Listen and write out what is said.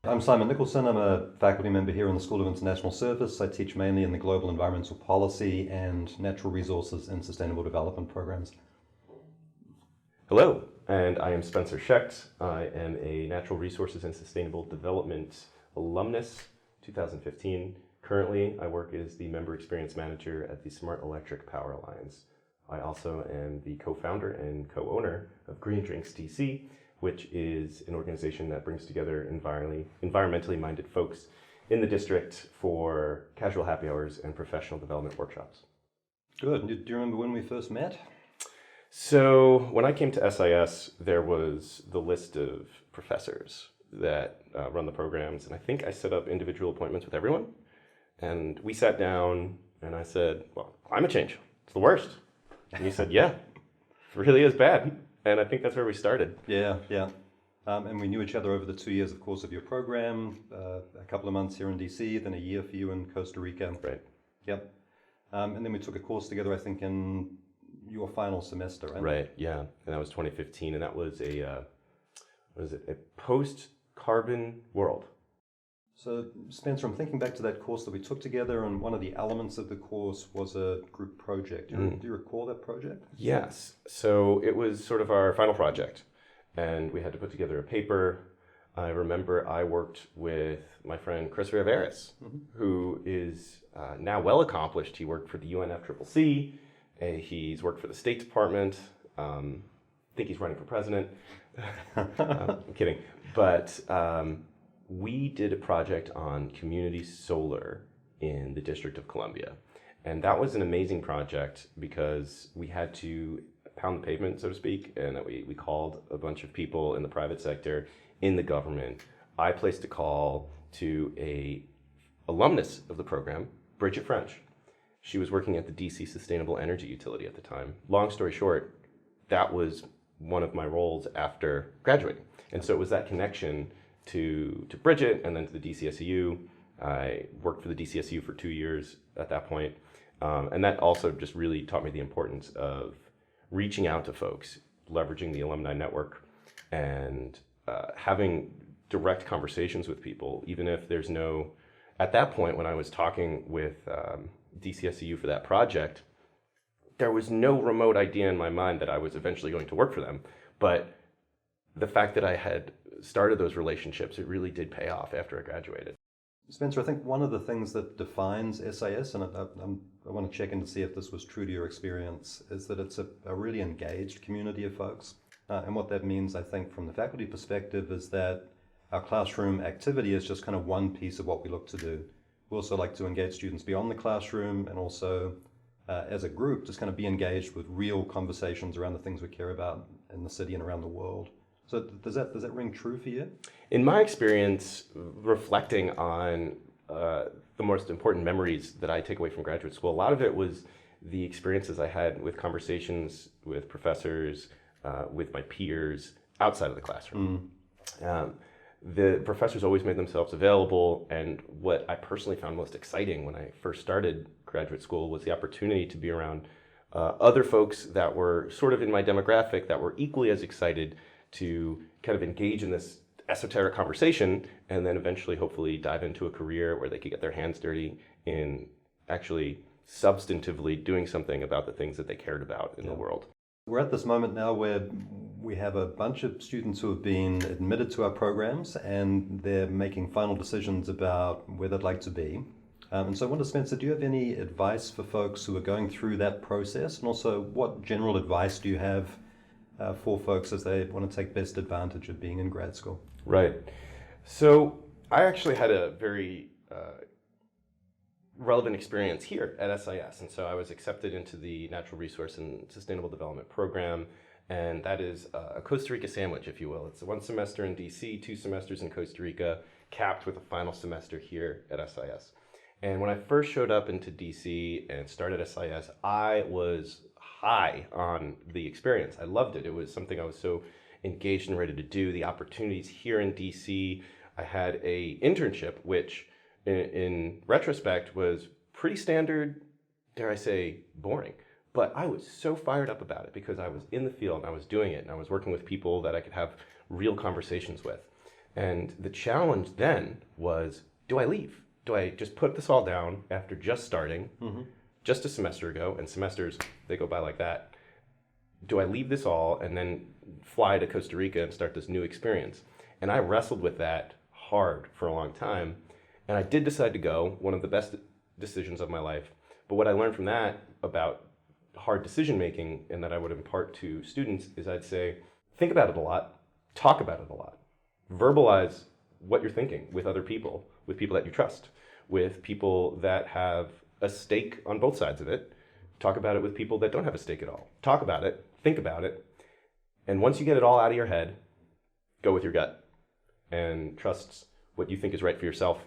I'm Simon Nicholson. I'm a faculty member here in the School of International Service. I teach mainly in the Global Environmental Policy and Natural Resources and Sustainable Development programs. Hello, and I am Spencer Schecht. I am a Natural Resources and Sustainable Development alumnus, 2015. Currently, I work as the Member Experience Manager at the Smart Electric Power Alliance. I also am the co-founder and co-owner of Green Drinks DC, which is an organization that brings together environmentally minded folks in the district for casual happy hours and professional development workshops. Good. Do you remember when we first met? So when I came to SIS, there was the list of professors that run the programs, and I think I set up individual appointments with everyone. And we sat down, and I said, well, climate change, it's the worst. And you said, yeah, it really is bad. And I think that's where we started. Yeah. And we knew each other over the 2 years, of course, of your program, a couple of months here in DC, then a year for you in Costa Rica. Right. Yep. And then we took a course together, I think, in your final semester, right? Right, yeah. And that was 2015, and that was a post-carbon world. So, Spencer, I'm thinking back to that course that we took together, and one of the elements of the course was a group project. Do you recall that project? Yes. So it was sort of our final project, and we had to put together a paper. I remember I worked with my friend Chris Riveras, who is now well accomplished. He worked for the UNFCCC. He's worked for the State Department. I think he's running for president. I'm kidding. But we did a project on community solar in the District of Columbia. And that was an amazing project because we had to pound the pavement, so to speak, and we called a bunch of people in the private sector, in the government. I placed a call to a alumnus of the program, Bridget French. She was working at the DC Sustainable Energy Utility at the time. Long story short, that was one of my roles after graduating. And so it was that connection to Bridget and then to the DCSU. I worked for the DCSU for 2 years at that point. And that also just really taught me the importance of reaching out to folks, leveraging the alumni network, and having direct conversations with people, even if there's no, at that point when I was talking with DCSU for that project, there was no remote idea in my mind that I was eventually going to work for them. But the fact that I had started those relationships, it really did pay off after I graduated. Spencer, I think one of the things that defines SIS, and I want to check in to see if this was true to your experience, is that it's a really engaged community of folks. And what that means, I think, from the faculty perspective, is that our classroom activity is just kind of one piece of what we look to do. We also like to engage students beyond the classroom, and also as a group, just kind of be engaged with real conversations around the things we care about in the city and around the world. So does that ring true for you? In my experience, reflecting on the most important memories that I take away from graduate school, a lot of it was the experiences I had with conversations with professors, with my peers outside of the classroom. The professors always made themselves available, and what I personally found most exciting when I first started graduate school was the opportunity to be around other folks that were sort of in my demographic that were equally as excited to kind of engage in this esoteric conversation, and then eventually hopefully dive into a career where they could get their hands dirty in actually substantively doing something about the things that they cared about in the world. We're at this moment now where we have a bunch of students who have been admitted to our programs, and they're making final decisions about where they'd like to be. And so I wonder, Spencer, do you have any advice for folks who are going through that process? And also, what general advice do you have for folks as they want to take best advantage of being in grad school? Right. So I actually had a very relevant experience here at SIS. And so I was accepted into the Natural Resource and Sustainable Development program. And that is a Costa Rica sandwich, if you will. It's 1 semester in DC, 2 semesters in Costa Rica, capped with a final semester here at SIS. And when I first showed up into DC and started SIS, I was high on the experience. I loved it. It was something I was so engaged and ready to do. The opportunities here in DC, I had a internship, which in retrospect was pretty standard, dare I say, boring. But I was so fired up about it because I was in the field and I was doing it and I was working with people that I could have real conversations with. And the challenge then was, do I leave? Do I just put this all down after just starting, just a semester ago, and semesters, they go by like that. Do I leave this all and then fly to Costa Rica and start this new experience? And I wrestled with that hard for a long time. And I did decide to go, one of the best decisions of my life. But what I learned from that about hard decision making, and that I would impart to students, is I'd say, think about it a lot, talk about it a lot, verbalize what you're thinking with other people, with people that you trust, with people that have a stake on both sides of it. Talk about it with people that don't have a stake at all. Talk about it, think about it, and once you get it all out of your head, go with your gut and trust what you think is right for yourself